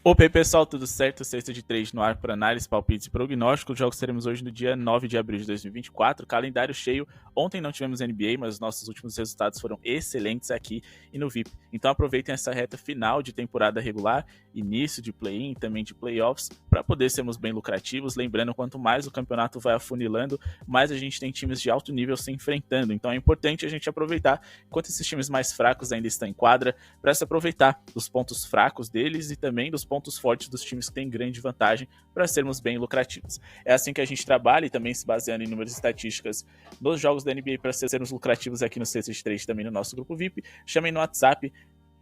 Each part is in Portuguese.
Opa, aí pessoal, tudo certo? Sexta de 3 no ar para análise, palpites e prognósticos. Os jogos teremos hoje no dia 9 de abril de 2024. Calendário cheio. Ontem não tivemos NBA, mas os nossos últimos resultados foram excelentes aqui e no VIP. Então aproveitem essa reta final de temporada regular, início de play-in e também de playoffs, para poder sermos bem lucrativos. Lembrando, quanto mais o campeonato vai afunilando, mais a gente tem times de alto nível se enfrentando. Então é importante a gente aproveitar, enquanto esses times mais fracos ainda estão em quadra, para se aproveitar dos pontos fracos deles e também dos pontos fortes dos times que têm grande vantagem para sermos bem lucrativos. É assim que a gente trabalha e também se baseando em números e estatísticas nos jogos da NBA para sermos lucrativos aqui no C63 também no nosso grupo VIP. Chamem no WhatsApp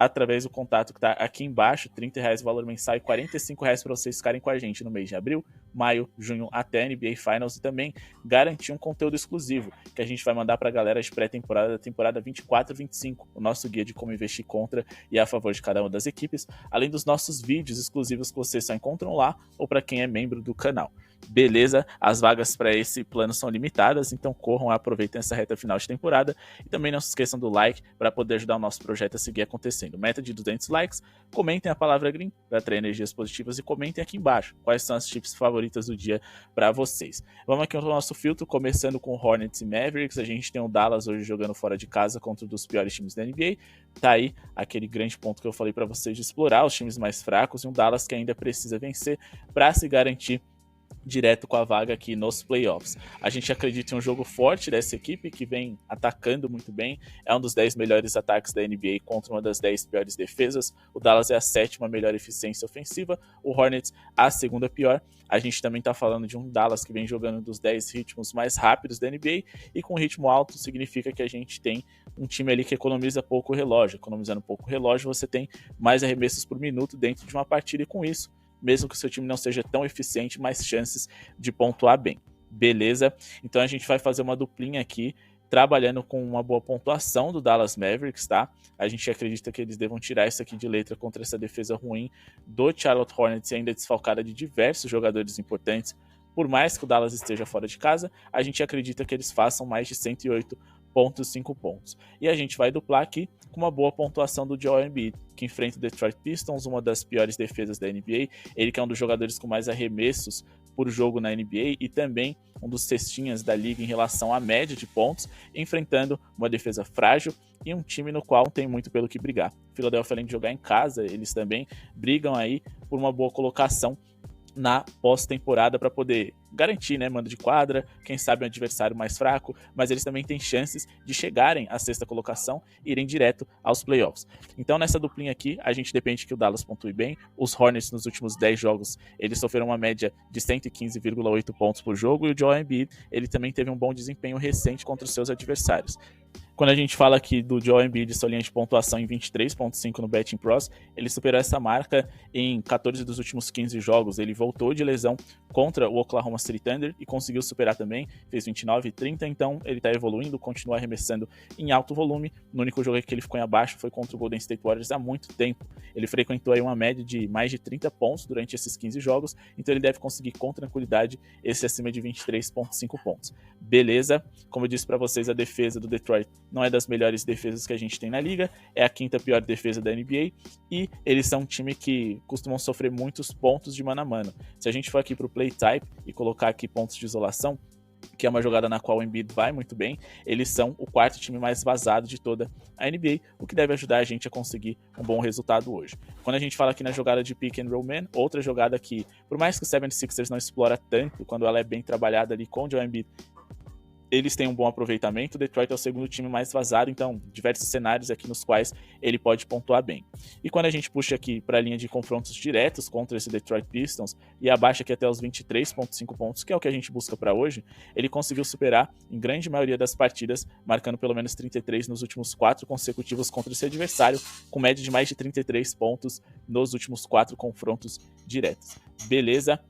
através do contato que está aqui embaixo, R$ 30 o valor mensal e R$ 45 para vocês ficarem com a gente no mês de abril, maio, junho até NBA Finals e também garantir um conteúdo exclusivo que a gente vai mandar para a galera de pré-temporada da temporada 24 e 25, o nosso guia de como investir contra e a favor de cada uma das equipes, além dos nossos vídeos exclusivos que vocês só encontram lá ou para quem é membro do canal. Beleza, as vagas para esse plano são limitadas, então corram e aproveitem essa reta final de temporada e também não se esqueçam do like para poder ajudar o nosso projeto a seguir acontecendo. Meta de 200 likes, comentem a palavra green para atrair energias positivas e comentem aqui embaixo quais são as chips favoritas do dia para vocês. Vamos aqui ao nosso filtro, começando com Hornets e Mavericks. A gente tem o Dallas hoje jogando fora de casa contra um dos piores times da NBA. Tá aí aquele grande ponto que eu falei para vocês de explorar os times mais fracos e um Dallas que ainda precisa vencer para se garantir direto com a vaga aqui nos playoffs. A gente acredita em um jogo forte dessa equipe que vem atacando muito bem, é um dos 10 melhores ataques da NBA contra uma das 10 piores defesas. O Dallas é a sétima melhor eficiência ofensiva, o Hornets a segunda pior. A gente também está falando de um Dallas que vem jogando dos 10 ritmos mais rápidos da NBA e com ritmo alto significa que a gente tem um time ali que economiza pouco relógio. Economizando pouco relógio, você tem mais arremessos por minuto dentro de uma partida e com isso, mesmo que o seu time não seja tão eficiente, mais chances de pontuar bem. Beleza? Então a gente vai fazer uma duplinha aqui, trabalhando com uma boa pontuação do Dallas Mavericks, tá? A gente acredita que eles devam tirar isso aqui de letra contra essa defesa ruim do Charlotte Hornets, ainda desfalcada de diversos jogadores importantes. Por mais que o Dallas esteja fora de casa, a gente acredita que eles façam mais de 108,5 pontos. E a gente vai duplar aqui com uma boa pontuação do Joel Embiid, que enfrenta o Detroit Pistons, uma das piores defesas da NBA. Ele que é um dos jogadores com mais arremessos por jogo na NBA e também um dos cestinhas da liga em relação à média de pontos, enfrentando uma defesa frágil e um time no qual tem muito pelo que brigar. Philadelphia, além de jogar em casa, eles também brigam aí por uma boa colocação na pós-temporada para poder garantir, né, mando de quadra, quem sabe um adversário mais fraco, mas eles também têm chances de chegarem à sexta colocação e irem direto aos playoffs. Então nessa duplinha aqui, a gente depende que o Dallas pontue bem. Os Hornets nos últimos 10 jogos, eles sofreram uma média de 115,8 pontos por jogo e o Joel Embiid, ele também teve um bom desempenho recente contra os seus adversários. Quando a gente fala aqui do Joel Embiid, sua linha de pontuação em 23,5 no Betting Pros, ele superou essa marca em 14 dos últimos 15 jogos. Ele voltou de lesão contra o Oklahoma City Thunder e conseguiu superar também, fez 29 e 30, então ele está evoluindo, continua arremessando em alto volume. No único jogo que ele ficou em abaixo foi contra o Golden State Warriors há muito tempo. Ele frequentou aí uma média de mais de 30 pontos durante esses 15 jogos, então ele deve conseguir com tranquilidade esse acima de 23,5 pontos. Beleza? Como eu disse para vocês, a defesa do Detroit não é das melhores defesas que a gente tem na liga, é a quinta pior defesa da NBA e eles são um time que costumam sofrer muitos pontos de mano a mano. Se a gente for aqui para o play type e colocar aqui pontos de isolação, que é uma jogada na qual o Embiid vai muito bem, eles são o quarto time mais vazado de toda a NBA, o que deve ajudar a gente a conseguir um bom resultado hoje. Quando a gente fala aqui na jogada de pick and roll man, outra jogada que, por mais que o 76ers não explora tanto, quando ela é bem trabalhada ali com o Joel Embiid, eles têm um bom aproveitamento. O Detroit é o segundo time mais vazado, então diversos cenários aqui nos quais ele pode pontuar bem. E quando a gente puxa aqui para a linha de confrontos diretos contra esse Detroit Pistons e abaixa aqui até os 23,5 pontos, que é o que a gente busca para hoje, ele conseguiu superar em grande maioria das partidas, marcando pelo menos 33 nos últimos 4 consecutivos contra esse adversário, com média de mais de 33 pontos nos últimos 4 confrontos diretos. Beleza?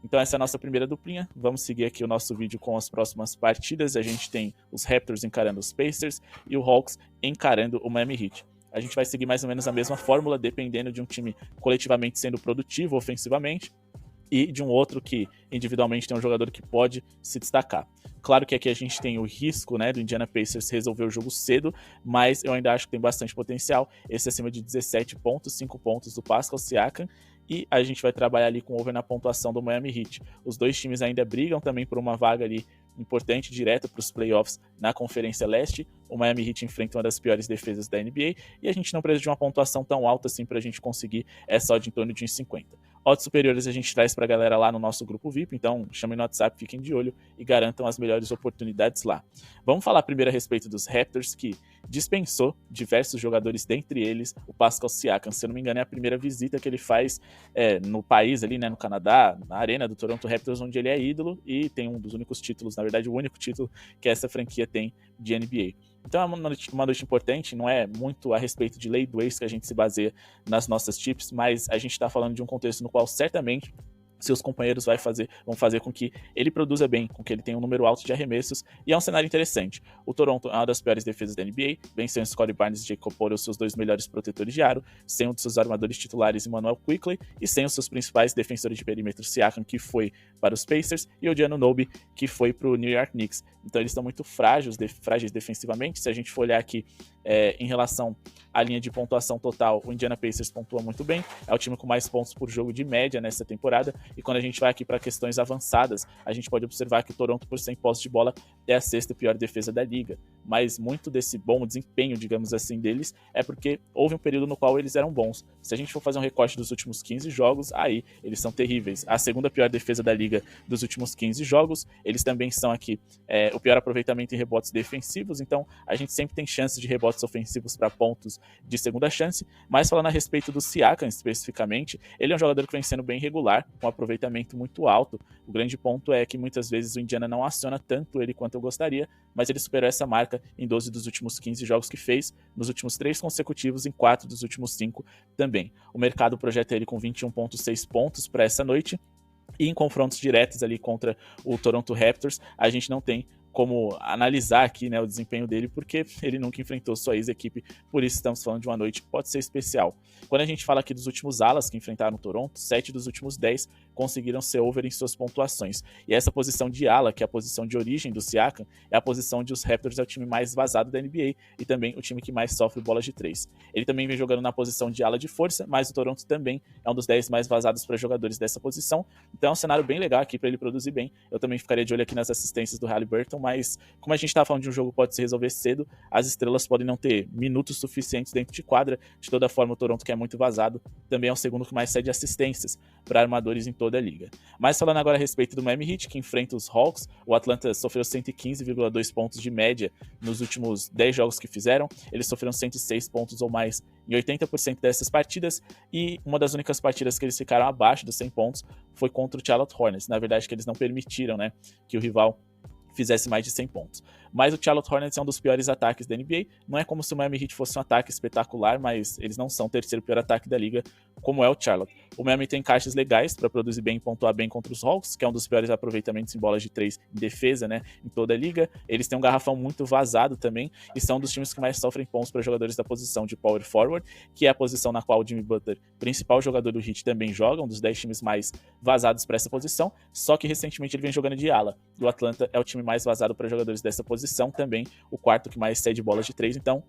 Então essa é a nossa primeira duplinha. Vamos seguir aqui o nosso vídeo com as próximas partidas. A gente tem os Raptors encarando os Pacers e o Hawks encarando o Miami Heat. A gente vai seguir mais ou menos a mesma fórmula, dependendo de um time coletivamente sendo produtivo ofensivamente e de um outro que individualmente tem um jogador que pode se destacar. Claro que aqui a gente tem o risco, né, do Indiana Pacers resolver o jogo cedo, mas eu ainda acho que tem bastante potencial. Esse acima de 17,5 pontos do Pascal Siakam, e a gente vai trabalhar ali com over na pontuação do Miami Heat. Os dois times ainda brigam também por uma vaga ali importante, direta para os playoffs na Conferência Leste. O Miami Heat enfrenta uma das piores defesas da NBA e a gente não precisa de uma pontuação tão alta assim para a gente conseguir essa odd em torno de 1,50. Odds superiores a gente traz para a galera lá no nosso grupo VIP, então chamem no WhatsApp, fiquem de olho e garantam as melhores oportunidades lá. Vamos falar primeiro a respeito dos Raptors, que dispensou diversos jogadores, dentre eles o Pascal Siakam. Se eu não me engano, é a primeira visita que ele faz no país ali, né, no Canadá, na arena do Toronto Raptors, onde ele é ídolo e tem um dos únicos títulos, na verdade o único título que essa franquia tem de NBA. Então é uma noite importante, não é muito a respeito de lei do ex que a gente se baseia nas nossas tips, mas a gente está falando de um contexto no qual certamente seus companheiros vão fazer com que ele produza bem, com que ele tenha um número alto de arremessos, e é um cenário interessante. O Toronto é uma das piores defesas da NBA, vem sem o Scottie Barnes e Jakob Poeltl, os seus dois melhores protetores de aro, sem um dos seus armadores titulares, Immanuel Quickley, e sem os seus principais defensores de perímetro, Siakam, que foi para os Pacers, e o Anunoby, que foi para o New York Knicks. Então eles estão muito frágeis defensivamente. Se a gente for olhar aqui em relação à linha de pontuação total, o Indiana Pacers pontua muito bem, é o time com mais pontos por jogo de média nessa temporada, e quando a gente vai aqui para questões avançadas, a gente pode observar que o Toronto, por 100 posses de bola, é a sexta pior defesa da liga, mas muito desse bom desempenho, digamos assim, deles, é porque houve um período no qual eles eram bons. Se a gente for fazer um recorte dos últimos 15 jogos, aí eles são terríveis. A segunda pior defesa da liga dos últimos 15 jogos, eles também são aqui o pior aproveitamento em rebotes defensivos, então a gente sempre tem chances de rebotes ofensivos para pontos de segunda chance. Mas falando a respeito do Siakam especificamente, ele é um jogador que vem sendo bem regular, com aproveitamento muito alto. O grande ponto é que muitas vezes o Indiana não aciona tanto ele quanto eu gostaria, mas ele superou essa marca em 12 dos últimos 15 jogos que fez, nos últimos 3 consecutivos, em 4 dos últimos 5 também. O mercado projeta ele com 21,6 pontos para essa noite, e em confrontos diretos ali contra o Toronto Raptors, a gente não tem como analisar aqui, né, o desempenho dele, porque ele nunca enfrentou sua ex-equipe, por isso estamos falando de uma noite que pode ser especial. Quando a gente fala aqui dos últimos alas que enfrentaram o Toronto, 7 dos últimos 10 conseguiram ser over em suas pontuações. E essa posição de ala, que é a posição de origem do Siakam, é a posição onde os Raptors é o time mais vazado da NBA e também o time que mais sofre bolas de 3. Ele também vem jogando na posição de ala de força, mas o Toronto também é um dos 10 mais vazados para jogadores dessa posição. Então é um cenário bem legal aqui para ele produzir bem. Eu também ficaria de olho aqui nas assistências do Haliburton, mas como a gente está falando de um jogo que pode se resolver cedo, as estrelas podem não ter minutos suficientes dentro de quadra. De toda forma, o Toronto, que é muito vazado, também é o segundo que mais cede assistências para armadores em toda a liga. Mas falando agora a respeito do Miami Heat, que enfrenta os Hawks, o Atlanta sofreu 115,2 pontos de média nos últimos 10 jogos que fizeram. Eles sofreram 106 pontos ou mais em 80% dessas partidas, e uma das únicas partidas que eles ficaram abaixo dos 100 pontos foi contra o Charlotte Hornets. Na verdade, que eles não permitiram, né, que o rival fizesse mais de 100 pontos. Mas o Charlotte Hornets é um dos piores ataques da NBA. Não é como se o Miami Heat fosse um ataque espetacular, mas eles não são o terceiro pior ataque da liga, como é o Charlotte. O Miami tem caixas legais para produzir bem e pontuar bem contra os Hawks, que é um dos piores aproveitamentos em bolas de 3 em defesa, né, em toda a liga. Eles têm um garrafão muito vazado também, e são um dos times que mais sofrem pontos para jogadores da posição de power forward, que é a posição na qual o Jimmy Butler, principal jogador do Heat, também joga, um dos 10 times mais vazados para essa posição, só que recentemente ele vem jogando de ala. E o Atlanta é o time mais vazado para jogadores dessa posição, também o quarto que mais cede bolas de 3, então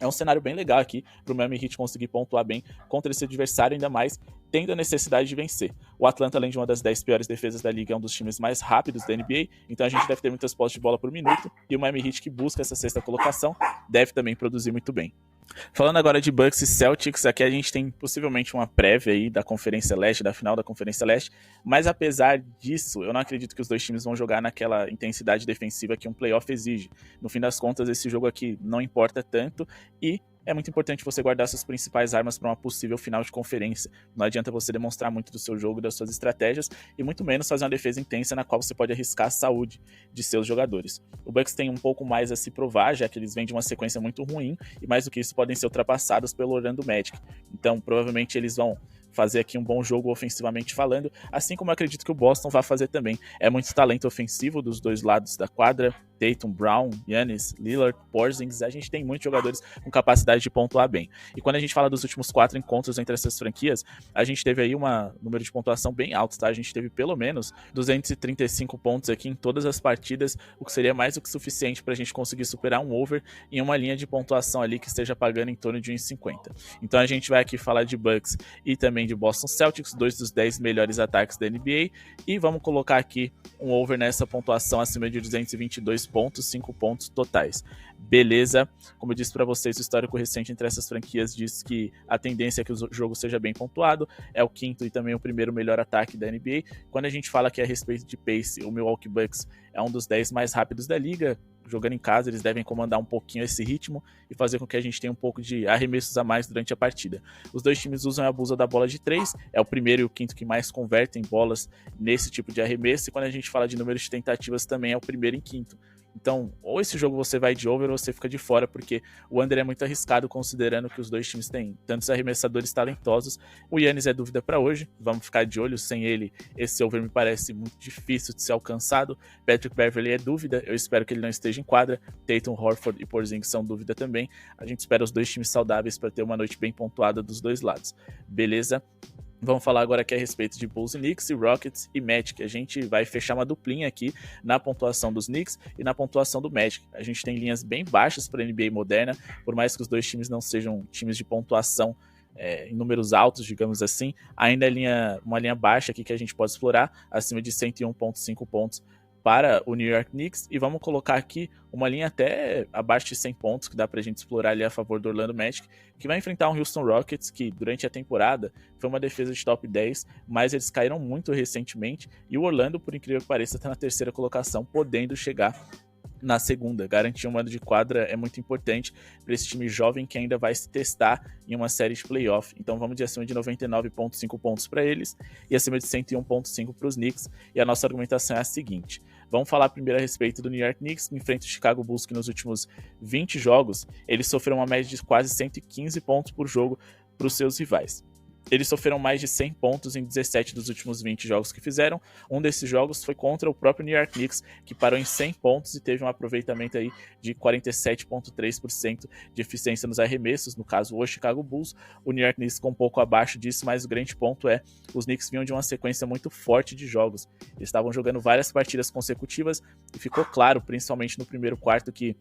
é um cenário bem legal aqui para o Miami Heat conseguir pontuar bem contra esse adversário, ainda mais tendo a necessidade de vencer. O Atlanta, além de uma das 10 piores defesas da liga, é um dos times mais rápidos da NBA, então a gente deve ter muitas posses de bola por minuto, e o Miami Heat, que busca essa sexta colocação, deve também produzir muito bem. Falando agora de Bucks e Celtics, aqui a gente tem possivelmente uma prévia aí da Conferência Leste, da final da Conferência Leste, mas apesar disso, eu não acredito que os dois times vão jogar naquela intensidade defensiva que um playoff exige. No fim das contas, esse jogo aqui não importa tanto, e é muito importante você guardar suas principais armas para uma possível final de conferência. Não adianta você demonstrar muito do seu jogo, das suas estratégias, e muito menos fazer uma defesa intensa na qual você pode arriscar a saúde de seus jogadores. O Bucks tem um pouco mais a se provar, já que eles vêm de uma sequência muito ruim, e mais do que isso, podem ser ultrapassados pelo Orlando Magic. Então, provavelmente eles vão fazer aqui um bom jogo ofensivamente falando, assim como eu acredito que o Boston vai fazer também. É muito talento ofensivo dos dois lados da quadra, Tatum, Brown, Giannis, Lillard, Porzingis, a gente tem muitos jogadores com capacidade de pontuar bem. E quando a gente fala dos últimos 4 encontros entre essas franquias, a gente teve aí um número de pontuação bem alto, tá? A gente teve pelo menos 235 pontos aqui em todas as partidas, o que seria mais do que suficiente para a gente conseguir superar um over em uma linha de pontuação ali que esteja pagando em torno de 1,50. Então a gente vai aqui falar de Bucks e também de Boston Celtics, 2 dos 10 melhores ataques da NBA, e vamos colocar aqui um over nessa pontuação acima de 222,5 pontos totais. Beleza? Como eu disse para vocês, o histórico recente entre essas franquias diz que a tendência é que o jogo seja bem pontuado, é o quinto e também o primeiro melhor ataque da NBA. Quando a gente fala aqui a respeito de pace, o Milwaukee Bucks é um dos 10 mais rápidos da liga. Jogando em casa, eles devem comandar um pouquinho esse ritmo e fazer com que a gente tenha um pouco de arremessos a mais durante a partida. Os dois times usam e abusam da bola de 3, é o primeiro e o quinto que mais convertem bolas nesse tipo de arremesso, e quando a gente fala de números de tentativas também é o primeiro e quinto. Então, ou esse jogo você vai de over ou você fica de fora, porque o under é muito arriscado considerando que os dois times têm tantos arremessadores talentosos. O Giannis é dúvida para hoje, vamos ficar de olho, sem ele esse over me parece muito difícil de ser alcançado. Patrick Beverley é dúvida, eu espero que ele não esteja em quadra. Tatum, Horford e Porzingis são dúvida também. A gente espera os dois times saudáveis para ter uma noite bem pontuada dos dois lados. Beleza? Vamos falar agora aqui a respeito de Bulls e Knicks, e Rockets e Magic. A gente vai fechar uma duplinha aqui na pontuação dos Knicks e na pontuação do Magic. A gente tem linhas bem baixas para a NBA moderna, por mais que os dois times não sejam times de pontuação em números altos, digamos assim, ainda é uma linha baixa aqui que a gente pode explorar, acima de 101,5 pontos para o New York Knicks, e vamos colocar aqui uma linha até abaixo de 100 pontos, que dá pra gente explorar ali a favor do Orlando Magic, que vai enfrentar um Houston Rockets, que durante a temporada foi uma defesa de top 10, mas eles caíram muito recentemente, e o Orlando, por incrível que pareça, está na terceira colocação, podendo chegar na segunda. Garantir um mando de quadra é muito importante para esse time jovem que ainda vai se testar em uma série de playoff. Então vamos de acima de 99,5 pontos para eles e acima de 101,5 para os Knicks. E a nossa argumentação é a seguinte: vamos falar primeiro a respeito do New York Knicks, que enfrenta o Chicago Bulls, que nos últimos 20 jogos eles sofreram uma média de quase 115 pontos por jogo para os seus rivais. Eles sofreram mais de 100 pontos em 17 dos últimos 20 jogos que fizeram. Um desses jogos foi contra o próprio New York Knicks, que parou em 100 pontos e teve um aproveitamento aí de 47,3% de eficiência nos arremessos, no caso o Chicago Bulls. O New York Knicks ficou um pouco abaixo disso, mas o grande ponto é os Knicks vinham de uma sequência muito forte de jogos. Eles estavam jogando várias partidas consecutivas e ficou claro, principalmente no primeiro quarto, que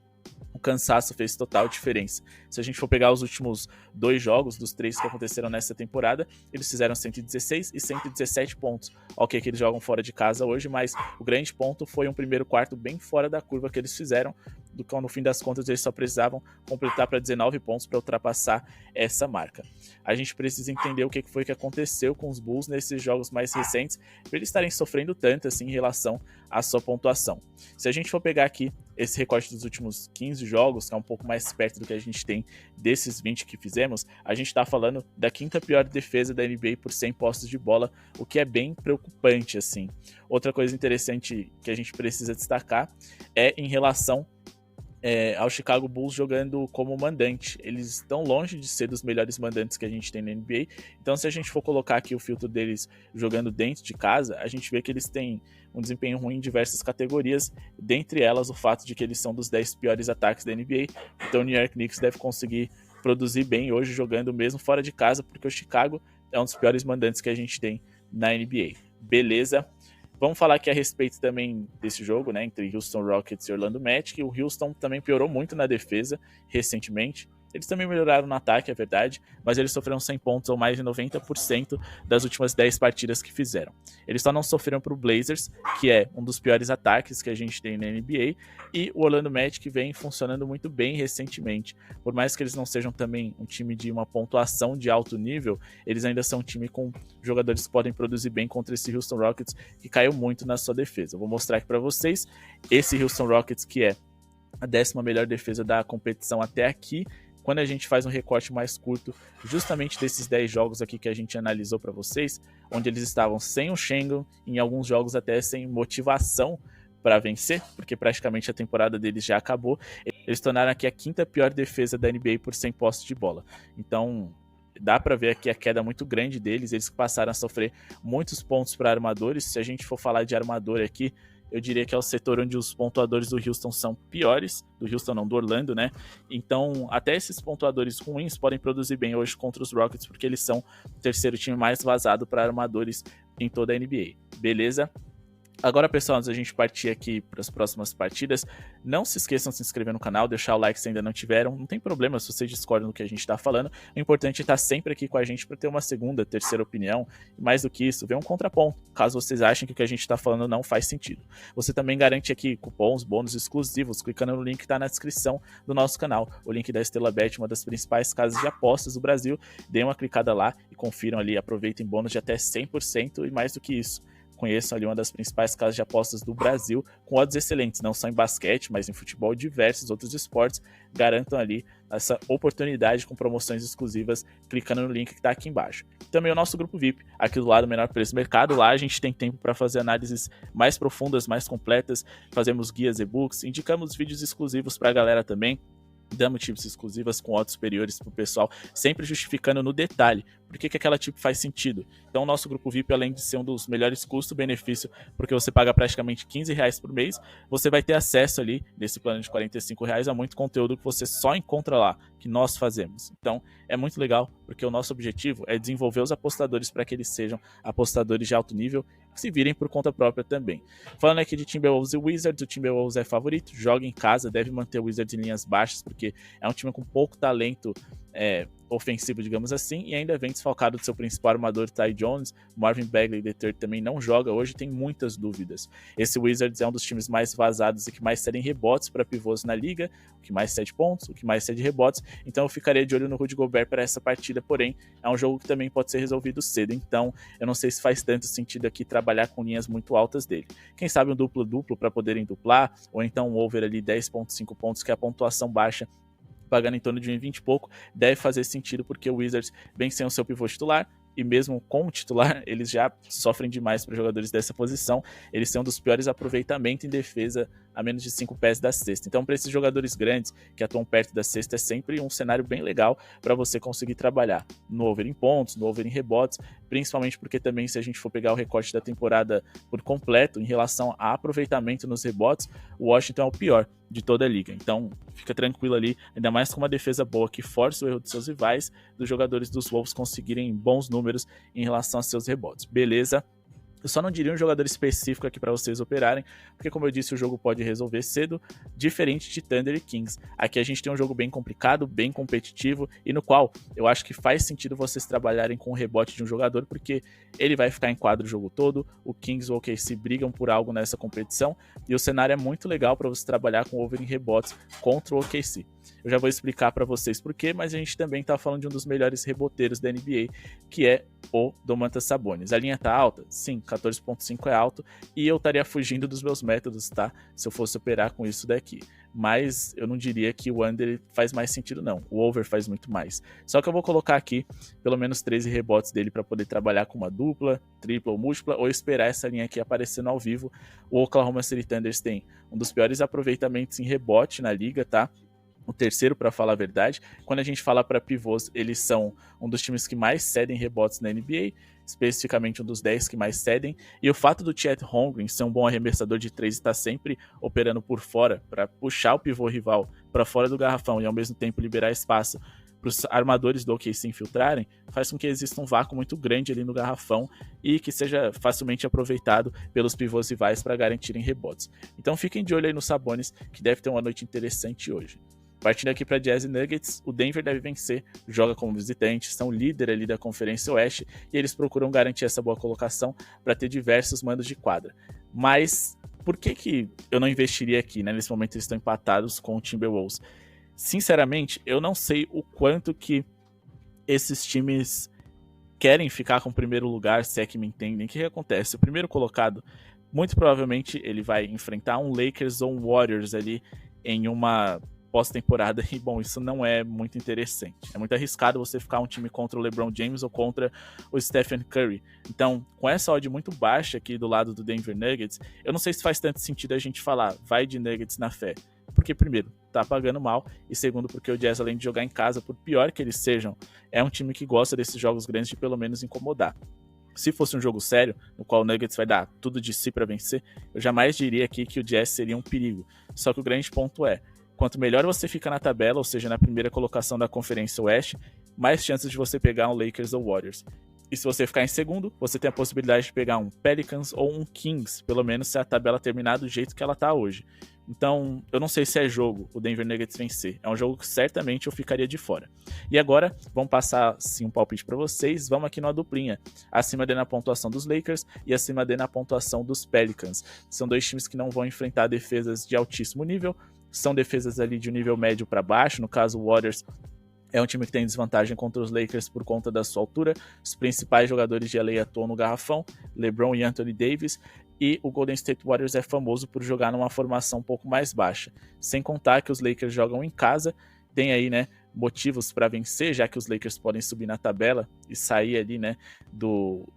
o cansaço fez total diferença. Se a gente for pegar os últimos 2 jogos, dos 3 que aconteceram nessa temporada, eles fizeram 116 e 117 pontos. Ok, que eles jogam fora de casa hoje, mas o grande ponto foi um primeiro quarto bem fora da curva que eles fizeram, do que no fim das contas eles só precisavam completar para 19 pontos para ultrapassar essa marca. A gente precisa entender o que foi que aconteceu com os Bulls nesses jogos mais recentes, para eles estarem sofrendo tanto assim em relação à sua pontuação. Se a gente for pegar aqui esse recorte dos últimos 15 jogos, que é um pouco mais perto do que a gente tem desses 20 que fizemos, a gente está falando da quinta pior defesa da NBA por 100 posses de bola, o que é bem preocupante, assim. Outra coisa interessante que a gente precisa destacar é em relação ao Chicago Bulls jogando como mandante. Eles estão longe de ser dos melhores mandantes que a gente tem na NBA, então se a gente for colocar aqui o filtro deles jogando dentro de casa, a gente vê que eles têm um desempenho ruim em diversas categorias, dentre elas o fato de que eles são dos 10 piores ataques da NBA, então o New York Knicks deve conseguir produzir bem hoje jogando mesmo fora de casa, porque o Chicago é um dos piores mandantes que a gente tem na NBA. Beleza? Vamos falar aqui a respeito também desse jogo, né, entre Houston Rockets e Orlando Magic. O Houston também piorou muito na defesa recentemente. Eles também melhoraram no ataque, é verdade, mas eles sofreram 100 pontos ou mais de 90% das últimas 10 partidas que fizeram. Eles só não sofreram para o Blazers, que é um dos piores ataques que a gente tem na NBA, e o Orlando Magic vem funcionando muito bem recentemente. Por mais que eles não sejam também um time de uma pontuação de alto nível, eles ainda são um time com jogadores que podem produzir bem contra esse Houston Rockets, que caiu muito na sua defesa. Eu vou mostrar aqui para vocês esse Houston Rockets, que é a 10ª melhor defesa da competição até aqui. Quando a gente faz um recorte mais curto, justamente desses 10 jogos aqui que a gente analisou para vocês, onde eles estavam sem o Sengun, em alguns jogos até sem motivação para vencer, porque praticamente a temporada deles já acabou, eles tornaram aqui a 5ª pior defesa da NBA por 100 posses de bola. Então dá para ver aqui a queda muito grande deles, eles passaram a sofrer muitos pontos para armadores. Se a gente for falar de armador aqui, eu diria que é o setor onde os pontuadores do Houston são piores, do Houston não, do Orlando, né? Então, até esses pontuadores ruins podem produzir bem hoje contra os Rockets, porque eles são o terceiro time mais vazado para armadores em toda a NBA, beleza? Agora, pessoal, antes da gente partir aqui para as próximas partidas, não se esqueçam de se inscrever no canal, deixar o like se ainda não tiveram. Não tem problema se vocês discordam do que a gente está falando. O importante é estar sempre aqui com a gente para ter uma segunda, terceira opinião. E mais do que isso, ver um contraponto, caso vocês achem que o que a gente está falando não faz sentido. Você também garante aqui cupons, bônus exclusivos, clicando no link que está na descrição do nosso canal. O link da StelaBet, uma das principais casas de apostas do Brasil. Deem uma clicada lá e confiram ali, aproveitem bônus de até 100% e mais do que isso. Conheçam ali uma das principais casas de apostas do Brasil, com odds excelentes, não só em basquete, mas em futebol e diversos outros esportes. Garantam ali essa oportunidade com promoções exclusivas, clicando no link que está aqui embaixo. Também o nosso grupo VIP, aqui do lado Menor Preço Mercado. Lá a gente tem tempo para fazer análises mais profundas, mais completas, fazemos guias, e-books, indicamos vídeos exclusivos para a galera também. Damos tips exclusivas com odds superiores para o pessoal, sempre justificando no detalhe por que aquela tip faz sentido. Então o nosso grupo VIP, além de ser um dos melhores custo-benefício, porque você paga praticamente R$15 por mês, você vai ter acesso ali, nesse plano de R$45, a muito conteúdo que você só encontra lá, que nós fazemos. Então é muito legal, porque o nosso objetivo é desenvolver os apostadores para que eles sejam apostadores de alto nível, que se virem por conta própria também. Falando aqui de Timberwolves e Wizards, o Timberwolves é favorito, joga em casa, deve manter o Wizards em linhas baixas, porque é um time com pouco talento ofensivo, digamos assim, e ainda vem desfalcado do seu principal armador, Ty Jones. Marvin Bagley III também não joga hoje, tem muitas dúvidas. Esse Wizards é um dos times mais vazados e que mais cedem rebotes para pivôs na liga, o que mais cede pontos, o que mais cede rebotes, então eu ficaria de olho no Rudy Gobert para essa partida, porém é um jogo que também pode ser resolvido cedo, então eu não sei se faz tanto sentido aqui trabalhar com linhas muito altas dele. Quem sabe um duplo-duplo para poderem duplar, ou então um over ali 10.5 pontos, que é a pontuação baixa, pagando em torno de 1,20 e pouco, deve fazer sentido, porque o Wizards, bem sem o seu pivô titular, e mesmo com o titular, eles já sofrem demais para jogadores dessa posição. Eles são um dos piores aproveitamentos em defesa a menos de 5 pés da cesta. Então, para esses jogadores grandes que atuam perto da cesta, é sempre um cenário bem legal para você conseguir trabalhar no over em pontos, no over em rebotes, principalmente porque também, se a gente for pegar o recorte da temporada por completo, em relação a aproveitamento nos rebotes, o Washington é o pior de toda a liga. Então, fica tranquilo ali, ainda mais com uma defesa boa que força o erro dos seus rivais, dos jogadores dos Wolves conseguirem bons números em relação a seus rebotes. Beleza? Eu só não diria um jogador específico aqui para vocês operarem, porque, como eu disse, o jogo pode resolver cedo, diferente de Thunder e Kings. Aqui a gente tem um jogo bem complicado, bem competitivo, e no qual eu acho que faz sentido vocês trabalharem com o rebote de um jogador, porque ele vai ficar em quadro o jogo todo. O Kings e o OKC brigam por algo nessa competição, e o cenário é muito legal para você trabalhar com over em rebotes contra o OKC. Eu já vou explicar para vocês por quê, mas a gente também está falando de um dos melhores reboteiros da NBA, que é o Domantas Sabonis. A linha tá alta? Sim, 14.5 é alto, e eu estaria fugindo dos meus métodos, tá? Se eu fosse operar com isso daqui. Mas eu não diria que o under faz mais sentido, não. O over faz muito mais. Só que eu vou colocar aqui pelo menos 13 rebotes dele para poder trabalhar com uma dupla, tripla ou múltipla, ou esperar essa linha aqui aparecendo ao vivo. O Oklahoma City Thunder tem um dos piores aproveitamentos em rebote na liga, tá? O terceiro, para falar a verdade. Quando a gente fala para pivôs, eles são um dos times que mais cedem rebotes na NBA, especificamente um dos 10 que mais cedem, e o fato do Chet Holmgren ser um bom arremessador de 3 e estar sempre operando por fora para puxar o pivô rival para fora do garrafão e ao mesmo tempo liberar espaço para os armadores do OKC se infiltrarem, faz com que exista um vácuo muito grande ali no garrafão e que seja facilmente aproveitado pelos pivôs rivais para garantirem rebotes. Então fiquem de olho aí no Sabonis, que deve ter uma noite interessante hoje. Partindo aqui para Jazz e Nuggets, o Denver deve vencer, joga como visitante, são líder ali da Conferência Oeste e eles procuram garantir essa boa colocação para ter diversos mandos de quadra. Mas por que eu não investiria aqui, né? Nesse momento eles estão empatados com o Timberwolves. Sinceramente, eu não sei o quanto que esses times querem ficar com o primeiro lugar, se é que me entendem. O que acontece? O primeiro colocado, muito provavelmente ele vai enfrentar um Lakers ou um Warriors ali em uma pós-temporada, e bom, isso não é muito interessante. É muito arriscado você ficar um time contra o LeBron James ou contra o Stephen Curry. Então, com essa odd muito baixa aqui do lado do Denver Nuggets, eu não sei se faz tanto sentido a gente falar, vai de Nuggets na fé. Porque, primeiro, tá pagando mal, e segundo, porque o Jazz, além de jogar em casa, por pior que eles sejam, é um time que gosta desses jogos grandes de pelo menos incomodar. Se fosse um jogo sério, no qual o Nuggets vai dar tudo de si para vencer, eu jamais diria aqui que o Jazz seria um perigo. Só que o grande ponto é, quanto melhor você fica na tabela, ou seja, na primeira colocação da Conferência Oeste, mais chances de você pegar um Lakers ou Warriors. E se você ficar em segundo, você tem a possibilidade de pegar um Pelicans ou um Kings, pelo menos se a tabela terminar do jeito que ela tá hoje. Então, eu não sei se é jogo o Denver Nuggets vencer. É um jogo que certamente eu ficaria de fora. E agora, vamos passar sim um palpite para vocês. Vamos aqui numa duplinha. Acima de na pontuação dos Lakers e acima de na pontuação dos Pelicans. São dois times que não vão enfrentar defesas de altíssimo nível. São defesas ali de um nível médio para baixo. No caso, o Warriors é um time que tem desvantagem contra os Lakers por conta da sua altura. Os principais jogadores de LA atuam no garrafão, LeBron e Anthony Davis. E o Golden State Warriors é famoso por jogar numa formação um pouco mais baixa. Sem contar que os Lakers jogam em casa, tem aí, né, motivos para vencer, já que os Lakers podem subir na tabela e sair ali, né,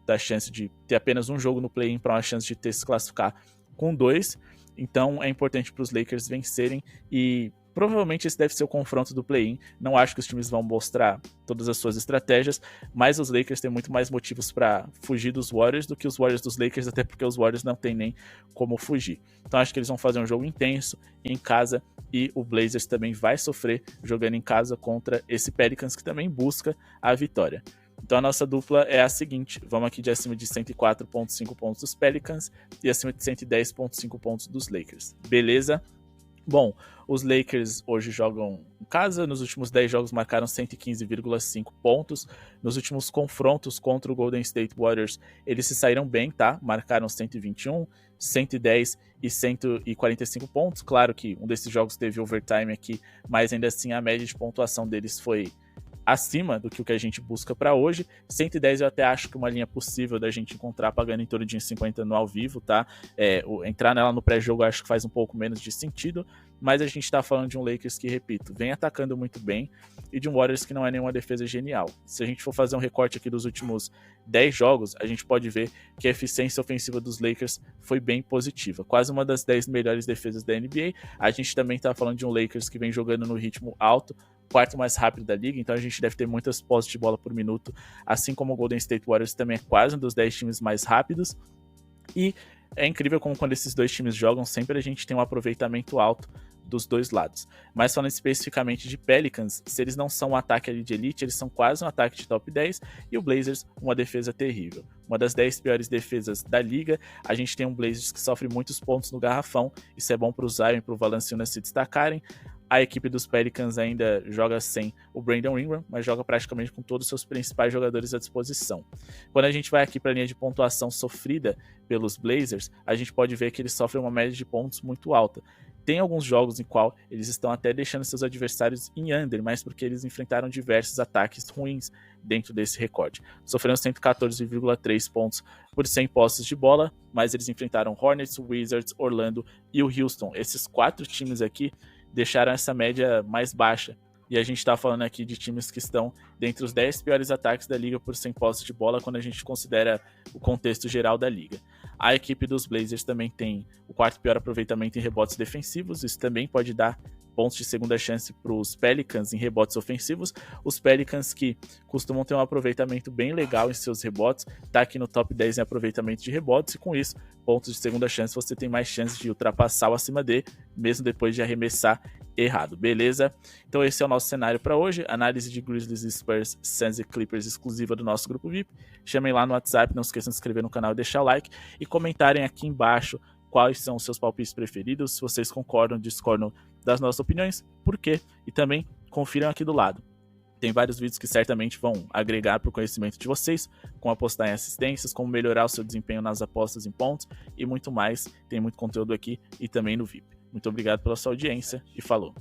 da chance de ter apenas um jogo no play-in para uma chance de se classificar com 2. Então é importante para os Lakers vencerem e provavelmente esse deve ser o confronto do play-in. Não acho que os times vão mostrar todas as suas estratégias, mas os Lakers têm muito mais motivos para fugir dos Warriors do que os Warriors dos Lakers, até porque os Warriors não tem nem como fugir. Então acho que eles vão fazer um jogo intenso em casa e o Blazers também vai sofrer jogando em casa contra esse Pelicans que também busca a vitória. Então a nossa dupla é a seguinte, vamos aqui de acima de 104.5 pontos dos Pelicans e acima de 110.5 pontos dos Lakers. Beleza? Bom, os Lakers hoje jogam em casa, nos últimos 10 jogos marcaram 115,5 pontos, nos últimos confrontos contra o Golden State Warriors eles se saíram bem, tá? Marcaram 121, 110 e 145 pontos, claro que um desses jogos teve overtime aqui, mas ainda assim a média de pontuação deles foi acima do que o que a gente busca para hoje. 110 eu até acho que uma linha possível da gente encontrar pagando em torno de 50 no ao vivo, tá? Entrar nela no pré-jogo eu acho que faz um pouco menos de sentido, mas a gente tá falando de um Lakers que, repito, vem atacando muito bem e de um Warriors que não é nenhuma defesa genial. Se a gente for fazer um recorte aqui dos últimos 10 jogos, a gente pode ver que a eficiência ofensiva dos Lakers foi bem positiva, quase uma das 10 melhores defesas da NBA. A gente também tá falando de um Lakers que vem jogando no ritmo alto, quarto mais rápido da liga, então a gente deve ter muitas posses de bola por minuto, assim como o Golden State Warriors também é quase um dos 10 times mais rápidos, e é incrível como quando esses dois times jogam, sempre a gente tem um aproveitamento alto dos dois lados. Mas falando especificamente de Pelicans, se eles não são um ataque ali de elite, eles são quase um ataque de top 10, e o Blazers uma defesa terrível. Uma das 10 piores defesas da liga, a gente tem um Blazers que sofre muitos pontos no garrafão, isso é bom para o Zion e para o Valanciunas se destacarem. A equipe dos Pelicans ainda joga sem o Brandon Ingram, mas joga praticamente com todos os seus principais jogadores à disposição. Quando a gente vai aqui para a linha de pontuação sofrida pelos Blazers, a gente pode ver que eles sofrem uma média de pontos muito alta. Tem alguns jogos em qual eles estão até deixando seus adversários em under, mas porque eles enfrentaram diversos ataques ruins dentro desse recorde. Sofreram 114,3 pontos por 100 posses de bola, mas eles enfrentaram Hornets, Wizards, Orlando e o Houston. Esses 4 times aqui deixaram essa média mais baixa. E a gente está falando aqui de times que estão dentre os 10 piores ataques da liga por 100 posses de bola quando a gente considera o contexto geral da liga. A equipe dos Blazers também tem o quarto pior aproveitamento em rebotes defensivos, isso também pode dar pontos de segunda chance para os Pelicans em rebotes ofensivos. Os Pelicans que costumam ter um aproveitamento bem legal em seus rebotes, tá aqui no top 10 em aproveitamento de rebotes, e com isso, pontos de segunda chance, você tem mais chance de ultrapassar o acima D, mesmo depois de arremessar errado, beleza? Então esse é o nosso cenário para hoje, análise de Grizzlies, Spurs, Suns e Clippers exclusiva do nosso grupo VIP. Chamem lá no WhatsApp, não esqueçam de se inscrever no canal e deixar o like, e comentarem aqui embaixo quais são os seus palpites preferidos, se vocês concordam, discordam das nossas opiniões, por quê? E também confiram aqui do lado. Tem vários vídeos que certamente vão agregar para o conhecimento de vocês, como apostar em assistências, como melhorar o seu desempenho nas apostas em pontos e muito mais. Tem muito conteúdo aqui e também no VIP. Muito obrigado pela sua audiência e falou!